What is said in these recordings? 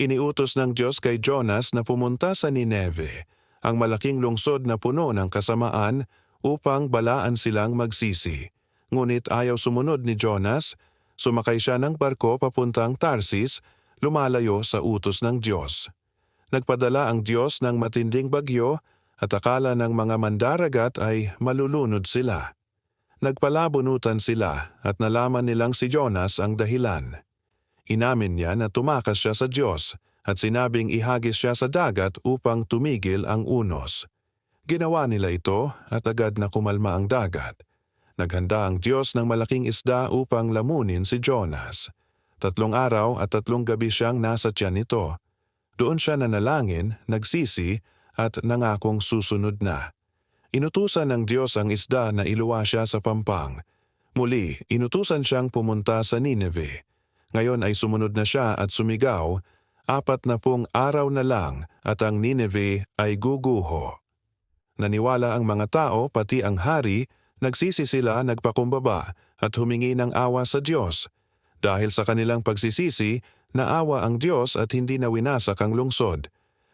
Iniutos ng Diyos kay Jonas na pumunta sa Nineve, ang malaking lungsod na puno ng kasamaan, upang balaan silang magsisi. Ngunit ayaw sumunod ni Jonas, sumakay siya ng barko papuntang Tarsis, lumalayo sa utos ng Diyos. Nagpadala ang Diyos ng matinding bagyo at akala ng mga mandaragat ay malulunod sila. Nagpalabunutan sila at nalaman nilang si Jonas ang dahilan. Inamin niya na tumakas siya sa Diyos at sinabing ihagis siya sa dagat upang tumigil ang unos. Ginawa nila ito at agad na kumalma ang dagat. Naghanda ang Diyos ng malaking isda upang lamunin si Jonas. 3 araw at 3 gabi siyang nasa tiyan nito. Doon siya nanalangin, nagsisi at nangakong susunod na. Inutusan ng Diyos ang isda na iluwa siya sa pampang. Muli, inutusan siyang pumunta sa Nineve. Ngayon ay sumunod na siya at sumigaw, 40 araw na lang at ang Nineve ay guguho. Naniwala ang mga tao pati ang hari, nagsisi sila nagpakumbaba at humingi ng awa sa Diyos. Dahil sa kanilang pagsisisi, naawa ang Diyos at hindi na winasak ang lungsod.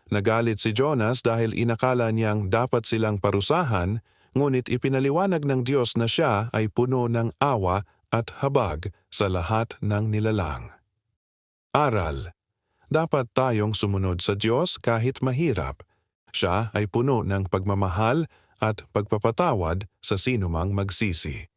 Nagalit si Jonas dahil inakala niyang dapat silang parusahan, ngunit ipinaliwanag ng Diyos na siya ay puno ng awa at habag sa lahat ng nilalang. Aral: dapat tayong sumunod sa Diyos kahit mahirap. Siya ay puno ng pagmamahal at pagpapatawad sa sinumang magsisi.